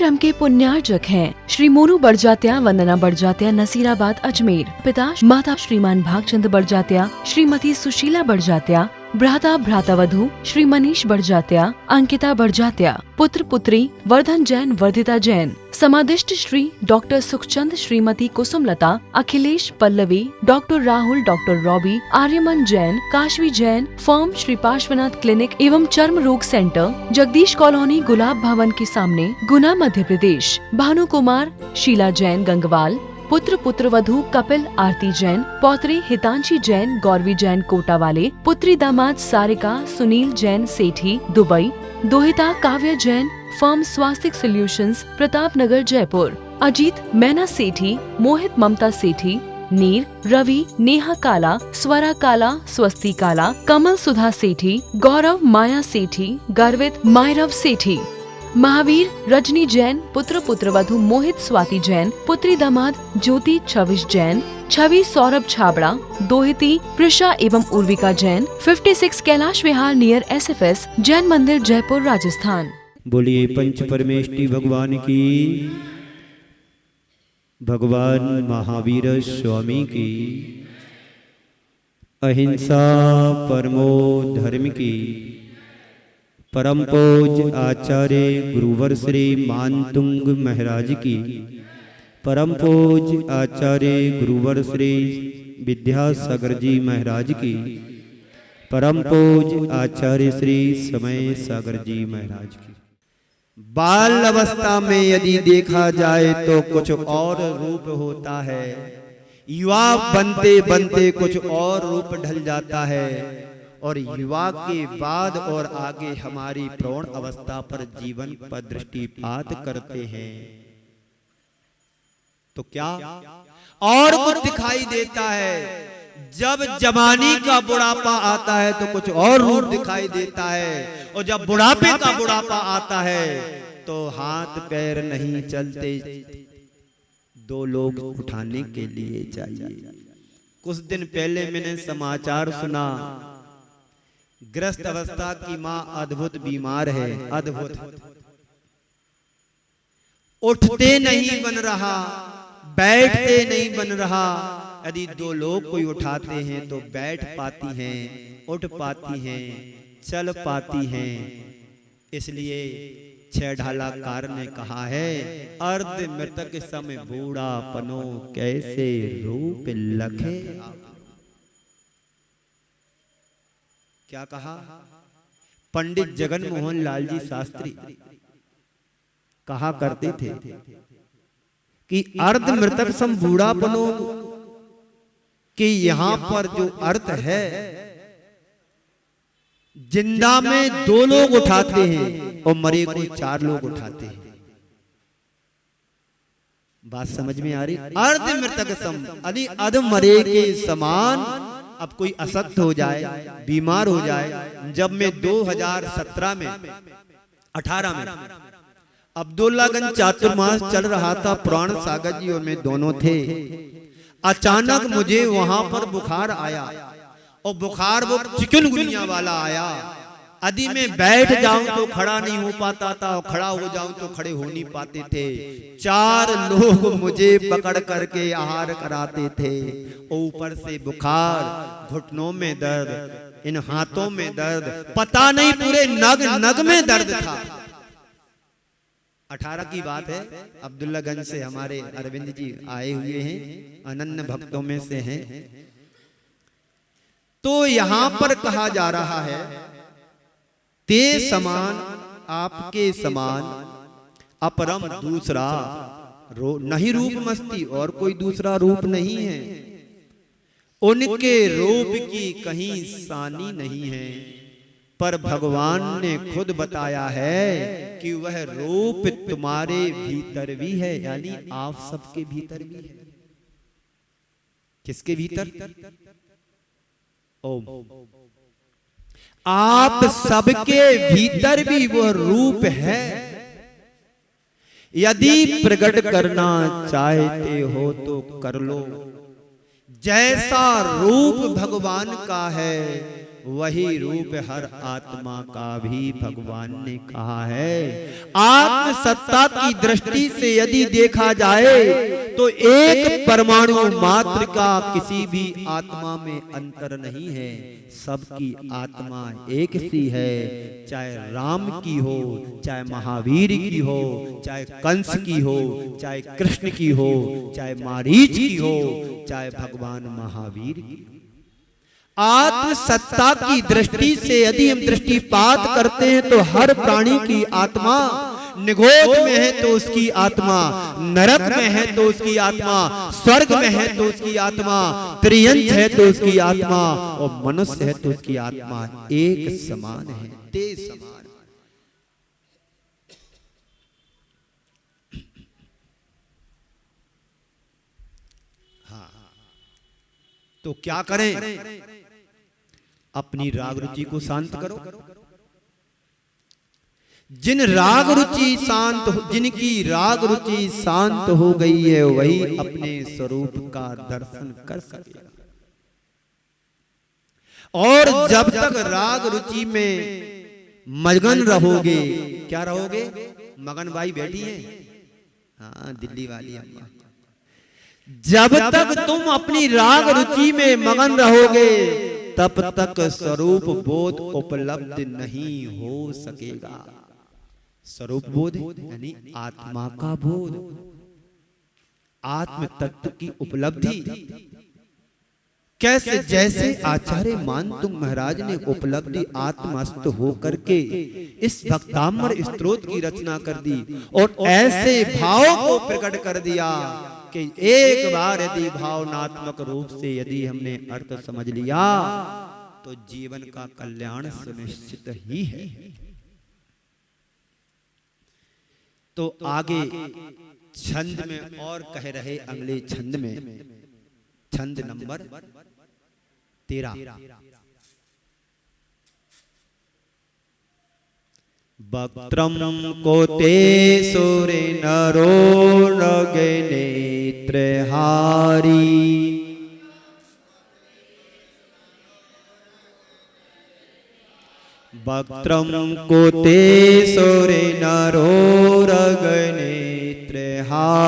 क्रम के पुण्यार्जक हैं श्री मोनू बड़जात्या, वंदना बड़जात्या, नसीराबाद अजमेर। पिता माता श्रीमान भागचंद बड़जात्या, श्रीमती सुशीला बड़जात्या, भ्राता भ्रातावधू श्री मनीष बड़जात्या, अंकिता बड़जात्या, पुत्र पुत्री वर्धन जैन, वर्धिता जैन। समादिष्ट Shri doctor Sukhchand, Shrimati Kusumlata, Akhilesh Pallavi, doctor Rahul, doctor Robbie, Aryaman Jain, Kashvi Jain. Firm Shri Parshvanath clinic एवं चर्म रोग सेंटर, जगदीश कॉलोनी, गुलाब भवन के सामने, गुना, मध्य प्रदेश। भानु कुमार, शीला जैन, गंगवाल। पुत्र पुत्रवधू कपिल, आरती जैन, पौत्री हितांशी जैन, गौरवी जैन, कोटा वाले। पुत्री दामाद सारिका, सुनील जैन, सेठी, दुबई। दोहिता काव्या जैन, फर्म स्वास्तिक सॉल्यूशंस, प्रताप नगर, जयपुर। अजीत मैना सेठी, मोहित ममता सेठी, नीर, रवि, नेहा काला, स्वरा काला, स्वस्ति काला, कमल सुधा सेठी, गौरव माया सेठी, गर्वित मायरव सेठी। महावीर रजनी जैन, पुत्र पुत्रवधू मोहित स्वाति जैन, पुत्री दामाद ज्योति छविश जैन, छवि सौरभ छाबड़ा, दोहिती प्रिशा एवं उर्विका जैन। 56 कैलाश विहार नियर SFS जैन मंदिर, जयपुर, राजस्थान। बोलिए पंच परमेष्टि भगवान की, भगवान महावीर स्वामी की, अहिंसा परमो धर्म की। परम पूज्य आचार्य गुरुवर श्री मानतुंग महाराज की, परम पूज्य आचार्य गुरुवर श्री विद्यासागर जी महाराज की, परम पूज्य आचार्य श्री समय सागर जी महाराज की। बाल अवस्था में यदि देखा जाए तो कुछ और रूप होता है, युवा बनते बनते कुछ और रूप ढल जाता है, और युवा के बाद और आगे हमारी प्रौढ़ अवस्था पर जीवन पर दृष्टिपात करते हैं तो क्या और कुछ दिखाई देता है। जब जवानी का बुढ़ापा आता है तो कुछ और रूप दिखाई देता है, और जब बुढ़ापे का बुढ़ापा आता है तो हाथ पैर नहीं चलते, दो लोग उठाने के लिए चाहिए। कुछ दिन पहले मैंने समाचार सुना, ग्रस्त अवस्था की मां अद्भुत बीमार है, अद्भुत, उठते नहीं बन रहा, बैठते नहीं बन रहा। यदि दो लोग कोई उठाते हैं तो बैठ पाती हैं, उठ पाती हैं, चल पाती हैं। इसलिए छह ढालाकार ने कहा है, अर्ध मृतक सम बूढ़ा पनो कैसे रूप लखे। क्या कहा? पंडित जगन मोहन लाल जी शास्त्री कहा करते थे कि अर्ध मृतक सम बूढ़ापनो कि यहां पर जो अर्थ है, जिंदा में दो लोग उठाते हैं और मरे को चार लोग उठाते हैं। बात समझ में आ रही? अर्ध मृतक सम, यदि अध मरे के समान। अब कोई असक्त हो जाए, बीमार हो जाए। जब मैं 2017 में 18 में अब्दुल्लागंज चातुर्मास चल रहा था, पुराण सागर जी और मैं दोनों थे। अचानक मुझे वहां पर बुखार आया, और बुखार वो चिकनगुनिया वाला आया। यदि मैं बैठ जाऊं तो खड़ा नहीं हो पाता था, और खड़ा हो जाऊं तो खड़े हो नहीं पाते थे। 4 लोग मुझे पकड़ करके आहार कराते थे। ऊपर से बुखार, घुटनों में दर्द, इन हाथों में दर्द, पता नहीं पूरे नग नग में दर्द था। 18 की बात है। अब्दुल्लागंज से हमारे अरविंद जी आए हुए हैं, अनन्य भक्तों में से हैं। तो यहां पर कहा जा रहा है, ते समान आपके समान अपरम दूसरा नहीं रूप मस्ती, और कोई दूसरा रूप नहीं है। उनके रूप की कहीं सानी नहीं है, पर भगवान ने खुद बताया है कि वह रूप तुम्हारे भीतर भी है, यानी आप सबके भीतर भी है। किसके भीतर? ओम। आप सबके भीतर भी वह रूप है। यदि प्रकट करना चाहते हो तो कर लो। जैसा रूप भगवान का है वही रूप हर आत्मा का भी भगवान ने कहा है। आत्म सत्ता की दृष्टि से यदि देखा जाए तो एक परमाणु मात्र का किसी भी आत्मा में अंतर नहीं है। सबकी आत्मा एक सी है, चाहे राम की हो, चाहे महावीर की हो, चाहे कंस की हो, चाहे कृष्ण की हो, चाहे मारीच की हो, चाहे भगवान महावीर की। आत्म सत्ता की दृष्टि से यदि हम दृष्टिपात करते हैं तो हर प्राणी की आत्मा निगोद में है तो उसकी आत्मा, नरक में है तो उसकी आत्मा, स्वर्ग में है तो उसकी आत्मा, त्रियंच है तो उसकी आत्मा, और मनुष्य है तो उसकी आत्मा एक समान है, तेज समान। हाँ, तो क्या करें? अपनी राग रुचि को शांत करो। जिनकी राग रुचि शांत हो गई है वही अपने स्वरूप का दर्शन कर सकेगा। और जब तक राग रुचि में मगन रहोगे, क्या रहोगे? मगन बाई बैठी है, हाँ दिल्ली वाली अम्मा। जब तक तुम अपनी राग रुचि में मगन रहोगे तब तक स्वरूप बोध उपलब्ध नहीं हो सकेगा। स्वरूप बोध यानी आत्मा का बोध, आत्म तत्व की उपलब्धि। कैसे? जैसे आचार्य मानतुंग महाराज ने उपलब्धि आत्मस्थ होकर के इस भक्तामर स्तोत्र की रचना कर दी और ऐसे भाव को प्रकट कर दिया कि एक बार यदि भावनात्मक रूप से यदि हमने अर्थ समझ लिया तो जीवन का कल्याण सुनिश्चित ही है। तो आगे छंद में और कह रहे, अगले छंद में, छंद नंबर 13। वक्त्रम कोते सूरे नरो नगे नेत्रहारी, वक्त्रम कोते सूरे नरो नगे नेत्रहारी,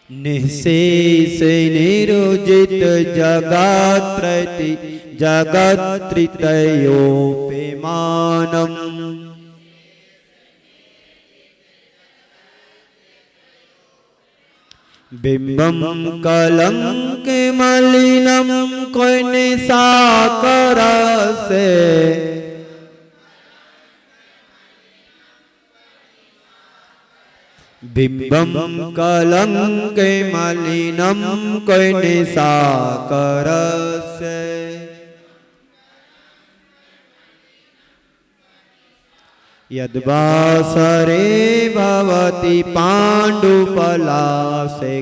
निःशेष निरुजित जगत्त्रितयोपेमानम्, बिंबम कलंक मलिनम कोने साकर से, बिंबम कलंक मलिनम कोने साकर से, यद्वासरे भवति पाण्डुपलासे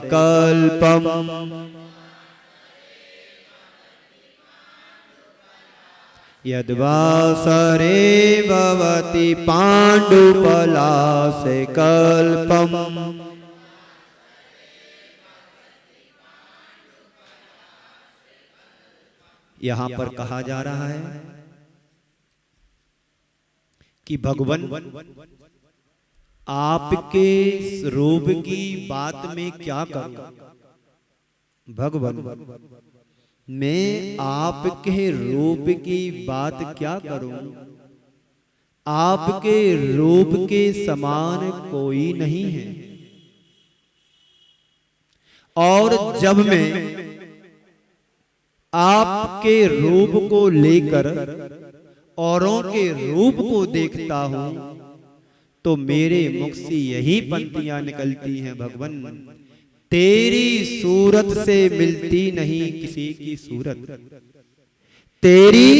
कल्पम, यद्वासरे भवति पाण्डुपलासे कल्पम, यहां पर कहा जा रहा है कि भगवान आपके रूप की बात में क्या करूं? भगवान मैं आपके रूप की बात क्या करूं? आपके रूप के समान कोई नहीं है। और जब मैं आपके रूप को लेकर औरों के रूप को देखता हूं तो मेरे मुख से यही पंक्तियां निकलती हैं, भगवान तेरी सूरत से मिलती नहीं किसी की सूरत, तेरी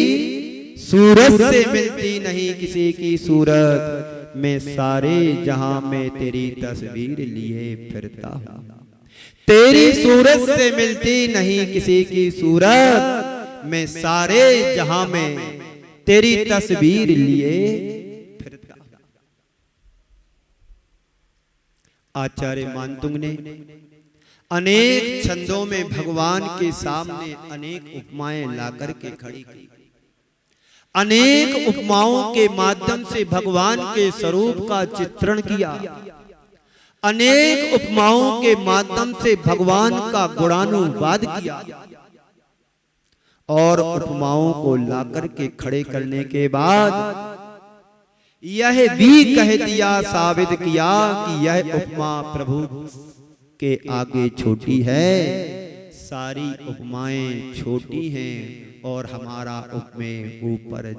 सूरत से मिलती नहीं किसी की सूरत, मैं सारे जहां में तेरी तस्वीर लिए फिरता हूं। तेरी सूरत से मिलती नहीं किसी की सूरत, मैं सारे जहां में तेरी तस्वीर लिए फिरता। आचार्य मानतुंग ने अनेक छंदों में भगवान के सामने अनेक उपमाएं लाकर के खड़ी की। अनेक उपमाओं के माध्यम से भगवान के स्वरूप का चित्रण किया। अनेक उपमाओं के माध्यम से भगवान का गुणानुवाद किया और उपमाओं को लाकर के खड़े करने के बाद यह भी कह दिया, साबित किया कि यह उपमा प्रभु के आगे छोटी है, सारी उपमाएं छोटी हैं और हमारा उपमेय ऊपर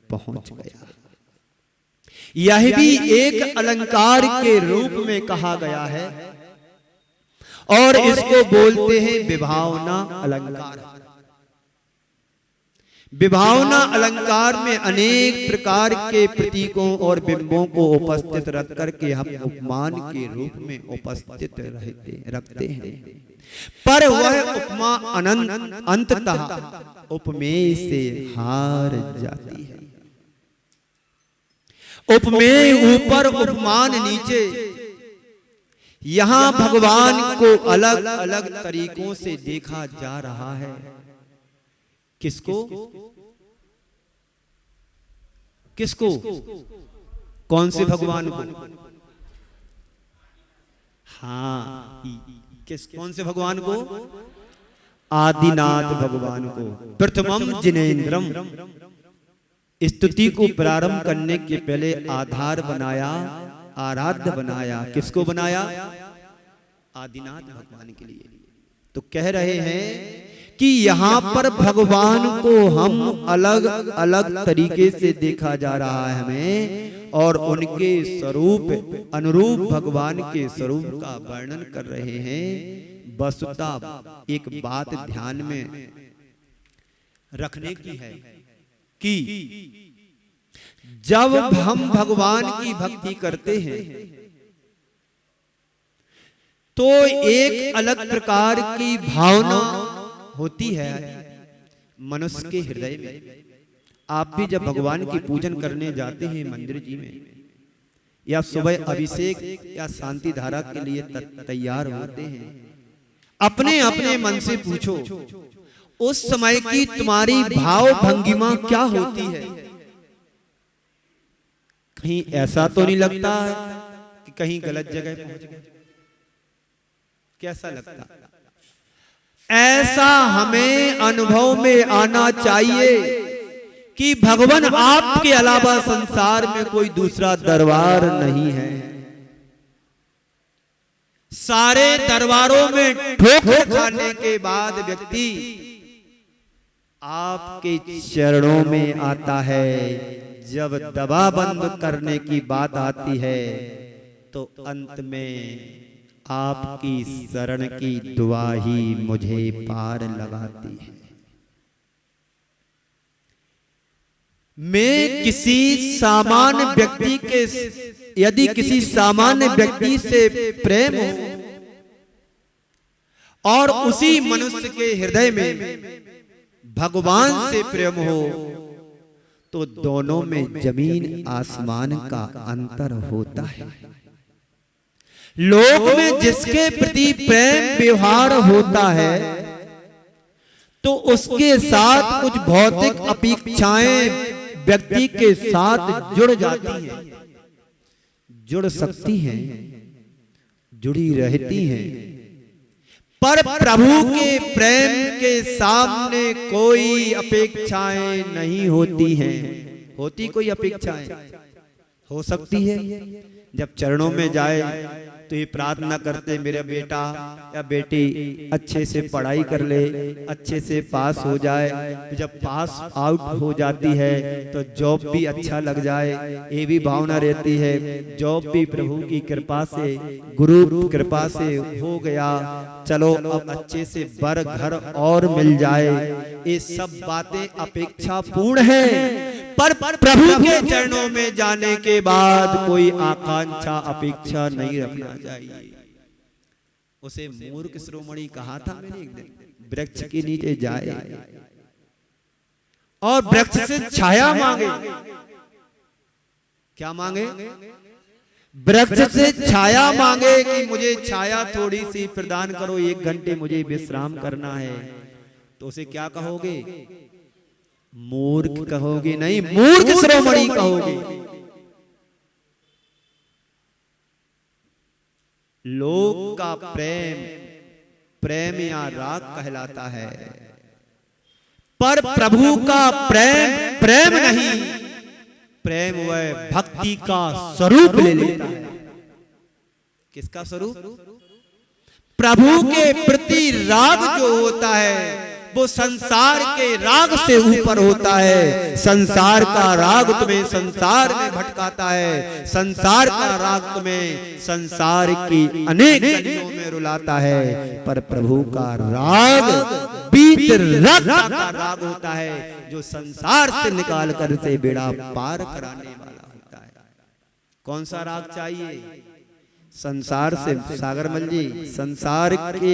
पहुंच गया। यह भी एक अलंकार के रूप में कहा गया है और इसको बोलते हैं विभावना अलंकार। विभावना अलंकार में अनेक प्रकार के प्रतीकों और बिंबों को उपस्थित रख करके हम उपमान के रूप में उपस्थित रखते हैं, पर वह उपमा अंततः उपमेय से हार जाती है। उपमेय ऊपर उपमान नीचे। यहां भगवान को अलग अलग तरीकों से देखा जा रहा है। किसको किसको? कौन से भगवान को? हाँ, कौन से भगवान को? आदिनाथ भगवान को। प्रथमम जिनेन्द्रम। स्तुति को प्रारंभ करने के पहले आधार बनाया, आराध्य बनाया। किसको बनाया? आदिनाथ भगवान के लिए। तो कह रहे हैं कि यहां पर भगवान को हम अलग अलग तरीके से देखा जा रहा है हमें, और उनके स्वरूप अनुरूप भगवान के स्वरूप का वर्णन कर रहे हैं। वस्तुतः एक बात ध्यान में रखने की है कि जब हम भगवान की भक्ति करते हैं तो एक अलग प्रकार की भावना होती है मनुष्य के हृदय में। आप भी जब भगवान की पूजन करने जाते हैं मंदिर जी में, या सुबह अभिषेक या शांति धारा के लिए तैयार होते हैं, अपने अपने मन से पूछो उस समय की तुम्हारी भाव भंगिमा क्या होती है? कहीं ऐसा तो नहीं लगता कि कहीं गलत जगह पहुंच गए? कैसा लगता? ऐसा हमें अनुभव में आना चाहिए कि भगवान आपके अलावा संसार में कोई दूसरा दरबार नहीं है। सारे दरबारों में ठोकर खाने के बाद व्यक्ति आपके चरणों में आता है। जब दबा बंद करने की बात आती है तो अंत में आपकी शरण की दुआ ही मुझे पार लगाती है। मैं किसी सामान्य व्यक्ति के, यदि किसी सामान्य व्यक्ति से प्रेम हो और उसी मनुष्य के हृदय में भगवान से प्रेम हो, तो दोनों में जमीन आसमान का अंतर होता है। लोक में जिसके प्रति प्रेम व्यवहार होता है तो उसके साथ कुछ भौतिक अपेक्षाएं व्यक्ति के साथ जुड़ जाती हैं, जुड़ सकती हैं, जुड़ी रहती हैं, पर प्रभु के प्रेम के सामने कोई अपेक्षाएं नहीं होती हैं। होती कोई अपेक्षाएं? हो सकती है जब चरणों में जाए तो ये प्रार्थना करते मेरा बेटा या बेटी अच्छे से पढ़ाई कर ले, अच्छे से पास हो जाए। तो जब पास आउट हो जाती है तो जॉब भी अच्छा लग जाए, ये भी भावना रहती है। जॉब भी प्रभु की कृपा से, गुरु कृपा से हो गया, चलो अब अच्छे से बर घर और मिल जाए। ये सब बातें अपेक्षा पूर्ण है, पर प्रभु के चरणों में जाने के बाद कोई आकांक्षा अपेक्षा नहीं रखना चाहिए। उसे मूर्ख शिरोमणि कहा था मैंने एक दिन, वृक्ष के नीचे जाए और वृक्ष से छाया मांगे। क्या मांगे? वृक्ष से छाया मांगे कि मुझे छाया थोड़ी सी प्रदान करो, 1 घंटे मुझे विश्राम करना है, तो उसे क्या कहोगे? मूर्ख कहोगे? नहीं, मूर्ख शिरोमणि कहोगे। लोक का प्रेम या राग कहलाता है, पर प्रभु का प्रेम नहीं, प्रेम वह भक्ति का स्वरूप ले लेता है। किसका स्वरूप? प्रभु के प्रति राग जो होता है वो संसार के राग से ऊपर होता है। संसार का राग तुम्हें संसार में भटकाता है, संसार का राग तुम्हें संसार की अनेक गलियों में रुलाता है, पर प्रभु का राग बीत रक्त का राग होता है जो संसार से निकाल कर से बेड़ा पार कराने वाला होता है। कौन सा राग चाहिए? संसार से, सागरमल जी, संसार के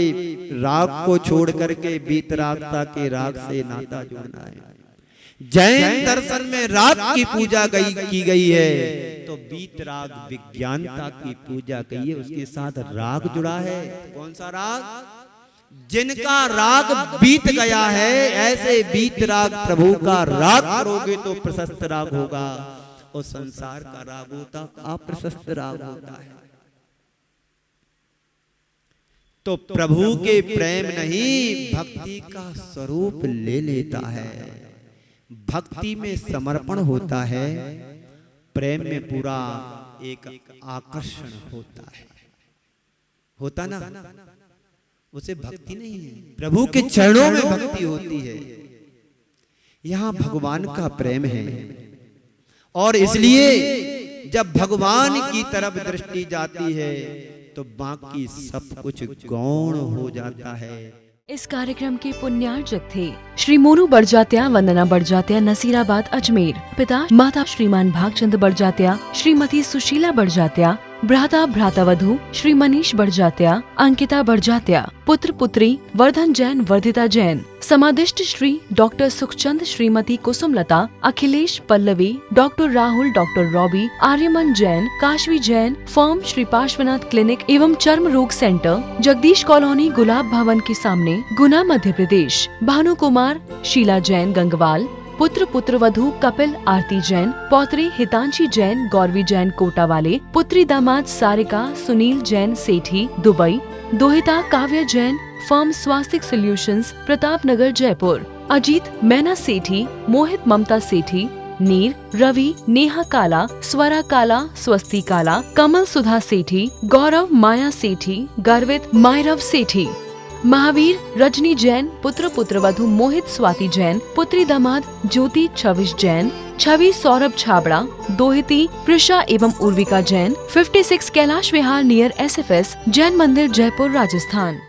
राग को छोड़ करके बीतरागता के राग से नाता जोड़ना है। जैन दर्शन में राग की पूजा की गई है, तो बीतराग विज्ञानता की पूजा की है, उसके साथ राग जुड़ा है। कौन सा राग? जिनका राग बीत गया है, ऐसे बीतराग प्रभु का राग करोगे तो प्रशस्त राग होगा, और संसार का राग होता अप्रशस्त राग होता है। तो प्रभु के प्रेम नहीं, भक्ति का स्वरूप ले लेता है। भक्ति में समर्पण होता है, प्रेम में पूरा एक आकर्षण होता है। होता ना, उसे भक्ति नहीं है, प्रभु के चरणों में भक्ति होती है। यहां भगवान का प्रेम है, और इसलिए जब भगवान की तरफ दृष्टि जाती है तो बाकी सब कुछ गौण हो जाता है। इस कार्यक्रम के पुण्यार्जक थे श्री मोनू बड़जात्या, वंदना बड़जात्या, नसीराबाद, अजमेर। पिता माता श्रीमान भागचंद बड़जात्या, श्रीमती सुशीला बड़जात्या, भ्राता भ्रातावधू श्री मनीष बड़जात्या, अंकिता बड़जात्या, पुत्र पुत्री वर्धन जैन, वर्धिता जैन। समादिष्ट Shri doctor Sukhchand, Shrimati Kusumlata, Akhilesh, Pallavi, doctor Rahul, doctor Robbie, Aryaman Jain, Kashvi Jain. Firm Shri Parshvanath clinic एवं चर्म रोग सेंटर, जगदीश कॉलोनी, गुलाब भवन के सामने, गुना, मध्य प्रदेश। भानु कुमार, शीला जैन, गंगवाल। पुत्र पुत्रवधू कपिल, आरती जैन, पौत्री हितांशी जैन, गौरवी जैन, कोटा वाले। पुत्री दामाद सारिका, सुनील जैन, सेठी, दुबई। दोहिता काव्या जैन, फर्म स्वास्तिक सॉल्यूशंस, प्रताप नगर, जयपुर। अजीत, मैना सेठी, मोहित, ममता सेठी। नीर, रवि, नेहा काला, स्वरा काला, स्वस्ति काला, कमल, सुधा सेठी, गौरव, माया सेठी, गर्वित, मायरव सेठी। महावीर, रजनी जैन, पुत्र पुत्रवधू मोहित, स्वाति जैन। पुत्री दामाद ज्योति, छविश जैन, छवि, सौरभ छाबड़ा। दोहिती प्रिशा एवं उर्विका जैन, 56 कैलाश विहार नियर SFS, जैन मंदिर, जयपुर, राजस्थान।